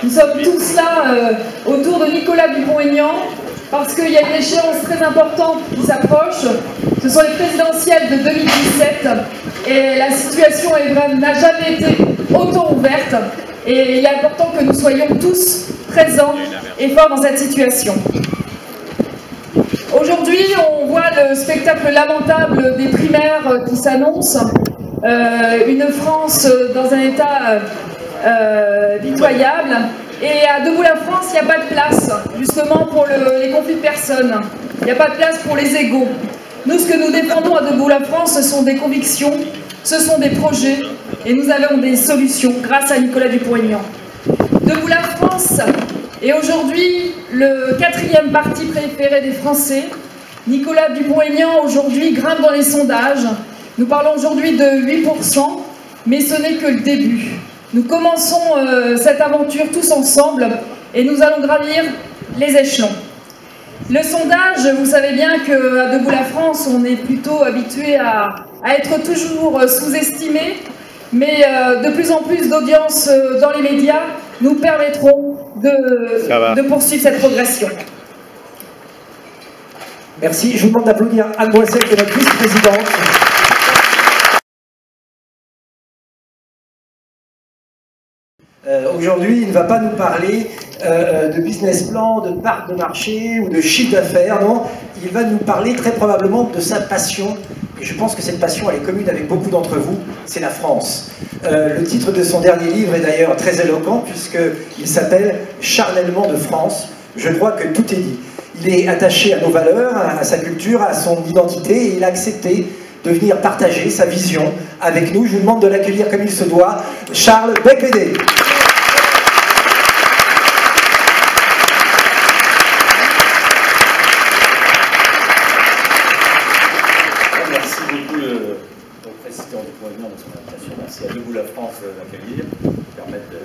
Nous sommes tous là autour de Nicolas Dupont-Aignan parce qu'il y a une échéance très importante qui s'approche. Ce sont les présidentielles de 2017 et la situation n'a jamais été autant ouverte. Et il est important que nous soyons tous présents et forts dans cette situation. Aujourd'hui, on voit le spectacle lamentable des primaires qui s'annoncent. Une France dans un état pitoyable. Et à Debout la France, il n'y a pas de place, justement, pour les conflits de personnes. Il n'y a pas de place pour les égaux. Nous, ce que nous défendons à Debout la France, ce sont des convictions, ce sont des projets, et nous avons des solutions grâce à Nicolas Dupont-Aignan. Debout la France est aujourd'hui le 4e parti préféré des Français. Nicolas Dupont-Aignan, aujourd'hui, grimpe dans les sondages. Nous parlons aujourd'hui de 8%, mais ce n'est que le début. Nous commençons cette aventure tous ensemble et nous allons gravir les échelons. Le sondage, vous savez bien qu'à Debout la France, on est plutôt habitué à être toujours sous-estimé, mais de plus en plus d'audience dans les médias nous permettront de poursuivre cette progression. Merci. Je vous demande d'applaudir Anne Boissel, qui est notre vice-présidente. Aujourd'hui, il ne va pas nous parler de business plan, de part de marché ou de chiffre d'affaires, non. Il va nous parler très probablement de sa passion, et je pense que cette passion, elle est commune avec beaucoup d'entre vous, c'est la France. Le titre de son dernier livre est d'ailleurs très éloquent, puisqu'il s'appelle « Charnellement de France ». Je crois que tout est dit. Il est attaché à nos valeurs, à sa culture, à son identité, et il a accepté de venir partager sa vision avec nous. Je vous demande de l'accueillir comme il se doit, Charles Becbédé. Merci beaucoup au président Dupont-Aignan de son invitation. Merci à Debout la France d'accueillir, de permettre de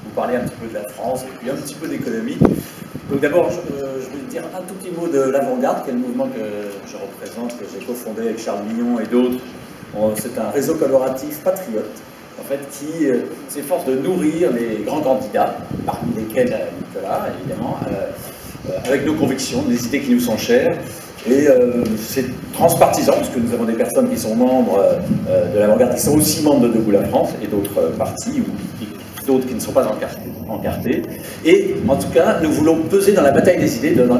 vous parler un petit peu de la France et puis un petit peu d'économie. Donc d'abord, je vais dire un tout petit mot de l'Avant-Garde, qui est le mouvement que je représente, que j'ai cofondé avec Charles Mignon et d'autres. C'est un réseau collaboratif patriote, en fait, qui s'efforce de nourrir les grands candidats, parmi lesquels Nicolas, évidemment, avec nos convictions, des idées qui nous sont chères. Et c'est transpartisan, parce que nous avons des personnes qui sont membres de l'Avant-Garde, qui sont aussi membres de Debout la France, et d'autres partis, ou d'autres qui ne sont pas encartés. Et en tout cas, nous voulons peser dans la bataille des idées, dans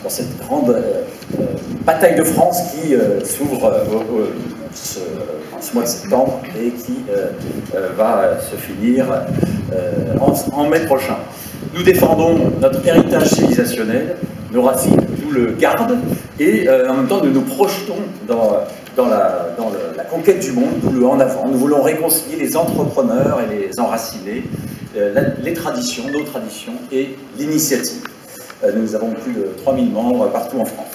cette grande bataille de France qui s'ouvre en ce mois de septembre et qui va se finir en mai prochain. Nous défendons notre héritage civilisationnel, nos racines, nous le gardons, et en même temps nous nous projetons dans la conquête du monde, nous le en avant. Nous voulons réconcilier les entrepreneurs et les enraciner, les traditions, nos traditions et l'initiative. Nous avons plus de 3000 membres partout en France.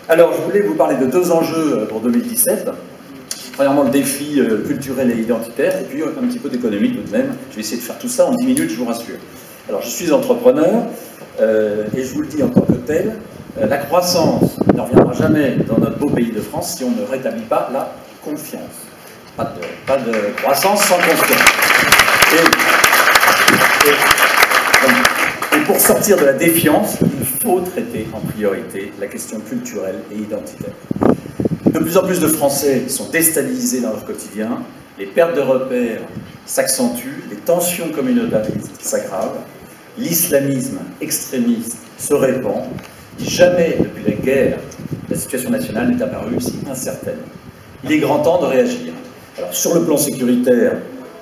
Alors, je voulais vous parler de 2 enjeux pour 2017. Premièrement, le défi culturel et identitaire, et puis un petit peu d'économie tout de même. Je vais essayer de faire tout ça en 10 minutes, je vous rassure. Alors, je suis entrepreneur, et je vous le dis en tant que tel, la croissance ne reviendra jamais dans notre beau pays de France si on ne rétablit pas la confiance. Pas de croissance sans confiance. Et pour sortir de la défiance, il faut traiter en priorité la question culturelle et identitaire. De plus en plus de Français sont déstabilisés dans leur quotidien, les pertes de repères s'accentuent, les tensions communautaires s'aggravent, l'islamisme extrémiste se répand. Jamais depuis la guerre, la situation nationale n'est apparue si incertaine. Il est grand temps de réagir. Alors, sur le plan sécuritaire,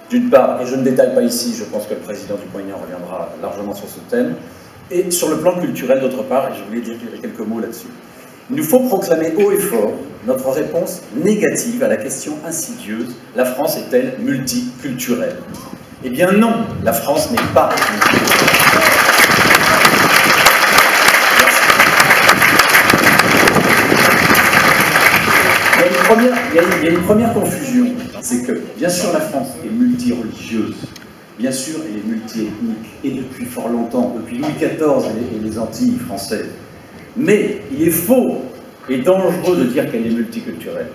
d'une part, et je ne détaille pas ici, je pense que le président Dupont-Aignan reviendra largement sur ce thème, et sur le plan culturel, d'autre part, et je voulais dire quelques mots là-dessus. Il nous faut proclamer haut et fort notre réponse négative à la question insidieuse « La France est-elle multiculturelle ?» Eh bien non, la France n'est pas multiculturelle. Il y a une première confusion, c'est que, bien sûr, la France est multireligieuse, bien sûr, elle est multiethnique, et depuis fort longtemps, depuis Louis XIV et les Antilles françaises. Mais il est faux et dangereux de dire qu'elle est multiculturelle.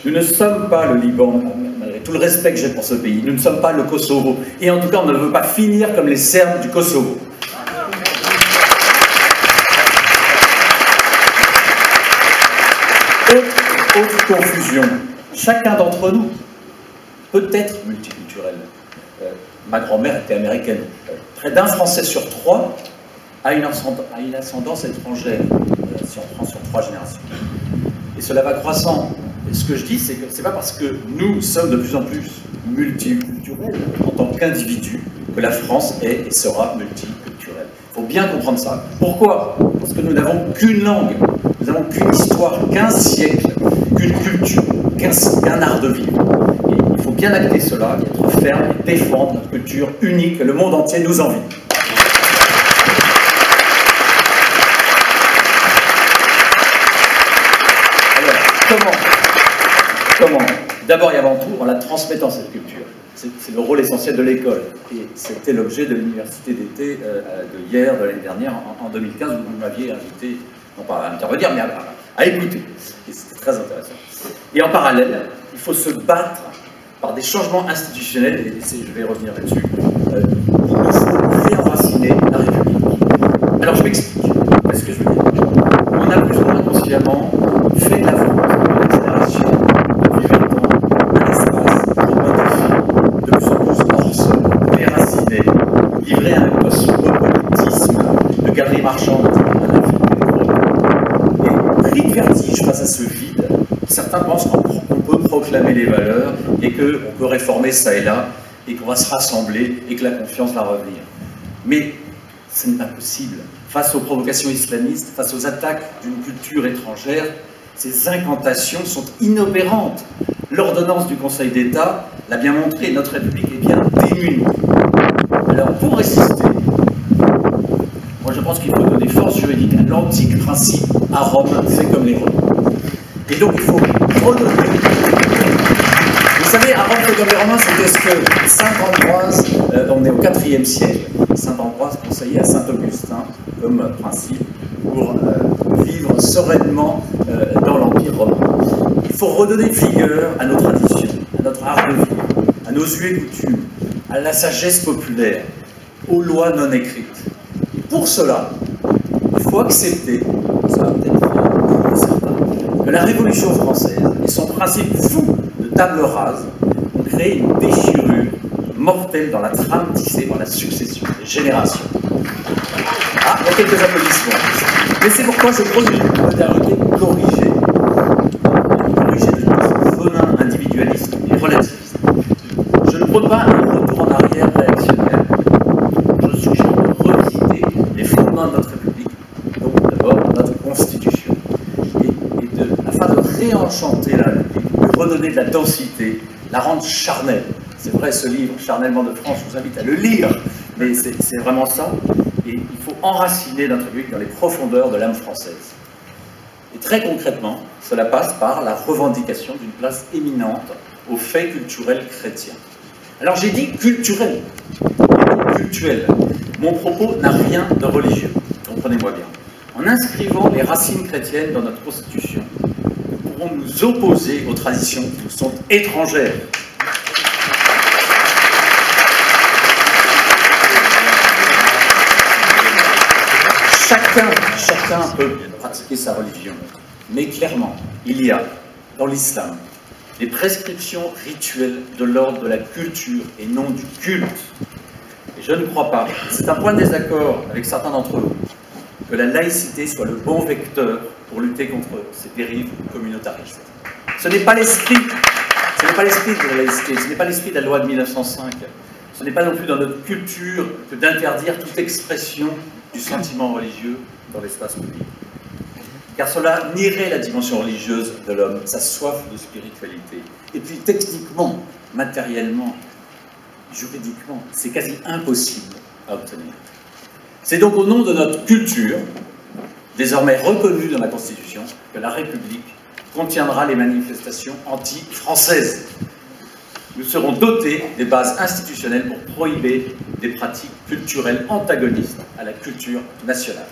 Nous ne sommes pas le Liban, malgré avec tout le respect que j'ai pour ce pays, nous ne sommes pas le Kosovo. Et en tout cas, on ne veut pas finir comme les Serbes du Kosovo. Autre confusion. Chacun d'entre nous peut être multiculturel. Ma grand-mère était américaine. Près d'un Français sur 3 a une ascendance étrangère, si on prend sur 3 générations. Et cela va croissant. Et ce que je dis, c'est que ce n'est pas parce que nous sommes de plus en plus multiculturels en tant qu'individus que la France est et sera multiculturelle. Il faut bien comprendre ça. Pourquoi? Parce que nous n'avons qu'une langue, nous n'avons qu'une histoire, qu'un siècle, qu'une culture, qu'un art de vivre. Et il faut bien acter cela, être ferme et défendre notre culture unique que le monde entier nous envie. Alors, comment? D'abord et avant tout, en la transmettant cette culture. C'est le rôle essentiel de l'école. Et c'était l'objet de l'université d'été de hier, de l'année dernière, en 2015, où vous m'aviez invité, non pas à intervenir, mais à écouter. Et c'était très intéressant. Et en parallèle, il faut se battre par des changements institutionnels, et je vais revenir là-dessus, il faut réenraciner la République. Alors je m'explique. Qu'est-ce que je veux dire? On a plus ou moins consciemment fait de la France une accélération du temps, un espace pour modifier de plus en plus hors sol, déraciné, livré à un cosmopolitisme de galeries marchandes à la vie et pris de vertige face à ce vide. Certains pensent qu'on peut proclamer les valeurs et qu'on peut réformer ça et là et qu'on va se rassembler et que la confiance va revenir. Mais ce n'est pas possible. Face aux provocations islamistes, face aux attaques d'une culture étrangère, ces incantations sont inopérantes. L'ordonnance du Conseil d'État l'a bien montré, notre République est bien démunie. Alors pour résister, moi je pense qu'il faut donner force juridique à l'antique principe à Rome, fait comme les Romains. Et donc il faut redonner. Vous savez, à Rome, fait comme les Romains, c'était ce que Saint Ambroise, on est au IVe siècle, Saint Ambroise conseillait à Saint Augustin comme principe pour vivre sereinement dans l'Empire romain. Il faut redonner vigueur à nos traditions, à notre art de vivre, à nos us et coutumes, à la sagesse populaire, aux lois non écrites. Et pour cela, il faut accepter, ça va peut-être faire certains, que la Révolution française et son principe fou de table rase ont créé une déchirure mortelle dans la trame tissée par la succession des générations. Ah, il y a quelques applaudissements. Mais c'est pourquoi je prône une modernité corrigée. Corrigée de notre venin individualiste et relativiste. Je ne prône pas un retour en arrière réactionnaire. Je suggère de revisiter les fondements de notre République, donc d'abord notre Constitution, afin de réenchanter la République, de redonner de la densité, la rendre charnelle. C'est vrai, ce livre, Charnellement de France, je vous invite à le lire, mais c'est vraiment ça. Et il faut enraciner notre République dans les profondeurs de l'âme française. Et très concrètement, cela passe par la revendication d'une place éminente aux faits culturels chrétiens. Alors j'ai dit culturel, cultuel. Mon propos n'a rien de religieux, comprenez-moi bien. En inscrivant les racines chrétiennes dans notre Constitution, nous pourrons nous opposer aux traditions qui nous sont étrangères. Chacun peut pratiquer sa religion, mais clairement, il y a dans l'islam des prescriptions rituelles de l'ordre de la culture et non du culte. Et je ne crois pas, c'est un point de désaccord avec certains d'entre vous, que la laïcité soit le bon vecteur pour lutter contre ces dérives communautaristes. Ce n'est pas l'esprit, ce n'est pas l'esprit de la laïcité, ce n'est pas l'esprit de la loi de 1905, ce n'est pas non plus dans notre culture que d'interdire toute expression du sentiment religieux dans l'espace public. Car cela nierait la dimension religieuse de l'homme, sa soif de spiritualité. Et puis techniquement, matériellement, juridiquement, c'est quasi impossible à obtenir. C'est donc au nom de notre culture, désormais reconnue dans la Constitution, que la République contiendra les manifestations anti-françaises. Nous serons dotés des bases institutionnelles pour prohiber des pratiques culturelles antagonistes à la culture nationale.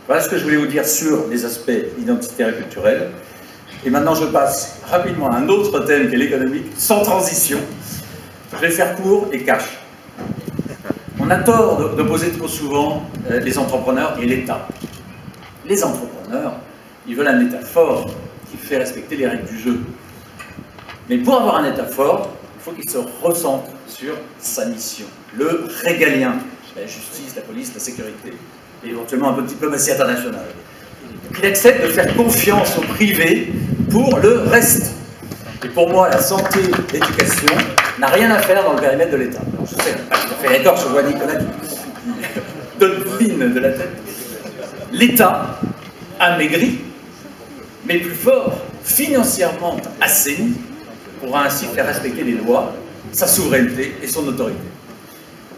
Voilà ce que je voulais vous dire sur les aspects identitaires et culturels. Et maintenant, je passe rapidement à un autre thème qui est l'économique, sans transition. Je vais faire court et cash. On a tort d'opposer trop souvent les entrepreneurs et l'État. Les entrepreneurs, ils veulent un État fort qui fait respecter les règles du jeu. Mais pour avoir un État fort, il faut qu'il se recentre sur sa mission. Le régalien, la justice, la police, la sécurité, et éventuellement un peu de diplomatie internationale. Il accepte de faire confiance au privé pour le reste. Et pour moi, la santé, l'éducation n'a rien à faire dans le périmètre de l'État. Je sais, je fais d'accord, je vois Nicolas qui donne fine de la tête. L'État a maigri, mais plus fort, financièrement assaini, pourra ainsi faire respecter les lois, sa souveraineté et son autorité.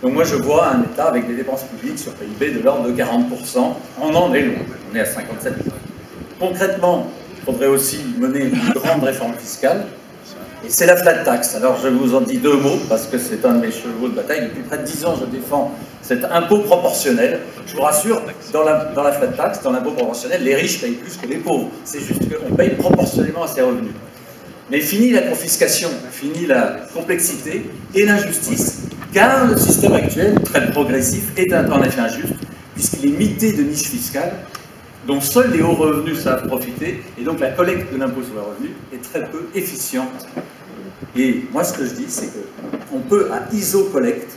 Donc moi je vois un État avec des dépenses publiques sur PIB de l'ordre de 40%, on en est loin, on est à 57%. Concrètement, il faudrait aussi mener une grande réforme fiscale, et c'est la flat tax. Alors je vous en dis deux mots, parce que c'est un de mes chevaux de bataille. Depuis près de 10 ans, je défends cet impôt proportionnel. Je vous rassure, dans la flat tax, dans l'impôt proportionnel, les riches payent plus que les pauvres. C'est juste qu'on paye proportionnellement à ses revenus. Mais fini la confiscation, fini la complexité et l'injustice, car le système actuel, très progressif, est en effet injuste, puisqu'il est mité de niches fiscales dont seuls les hauts revenus savent profiter, et donc la collecte de l'impôt sur le revenu est très peu efficiente. Et moi, ce que je dis, c'est qu'on peut, à iso-collecte,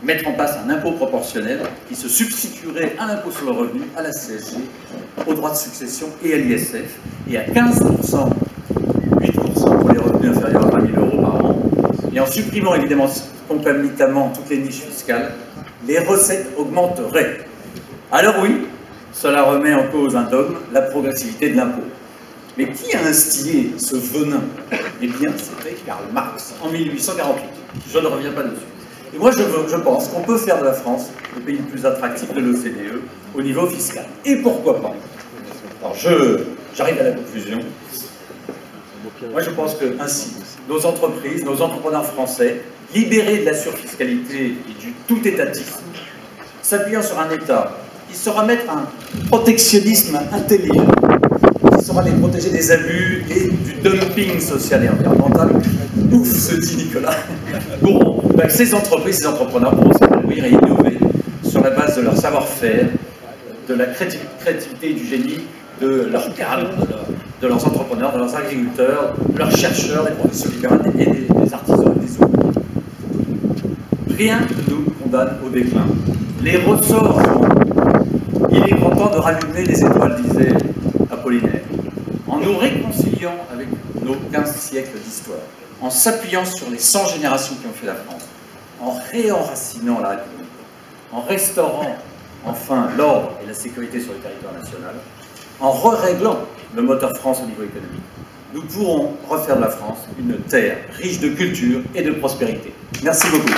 mettre en place un impôt proportionnel qui se substituerait à l'impôt sur le revenu, à la CSG, aux droits de succession et à l'ISF, et à 15%, 8% pour les revenus inférieurs à 20 000 € par an, et en supprimant évidemment concomitamment toutes les niches fiscales, les recettes augmenteraient. Alors oui, cela remet en cause un dogme, la progressivité de l'impôt. Mais qui a instillé ce venin? Eh bien, c'était Karl Marx, en 1848. Je ne reviens pas dessus. Et moi, je pense qu'on peut faire de la France le pays le plus attractif de l'OCDE au niveau fiscal. Et pourquoi pas? Alors, j'arrive à la conclusion. Moi, je pense que ainsi, nos entreprises, nos entrepreneurs français, libérés de la surfiscalité et du tout-étatisme, s'appuyant sur un État qui saura mettre un protectionnisme intelligent, qui saura les protéger des abus et du dumping social et environnemental. Ouf, se dit Nicolas. Bon, ben, ces entreprises, ces entrepreneurs pourront s'épanouir et innover sur la base de leur savoir-faire, de la créativité et du génie de leurs cadres, de leurs entrepreneurs, de leurs agriculteurs, de leurs chercheurs, des professeurs libéraux et des artisans et des ouvriers. Rien ne nous condamne au déclin. Les ressorts sont... Il est grand temps de rallumer les étoiles, disait Apollinaire, en nous réconciliant avec nos 15 siècles d'histoire, en s'appuyant sur les 100 générations qui ont fait la France, en réenracinant la République, en restaurant enfin l'ordre et la sécurité sur le territoire national, en réglant le moteur France au niveau économique. Nous pourrons refaire de la France une terre riche de culture et de prospérité. Merci beaucoup.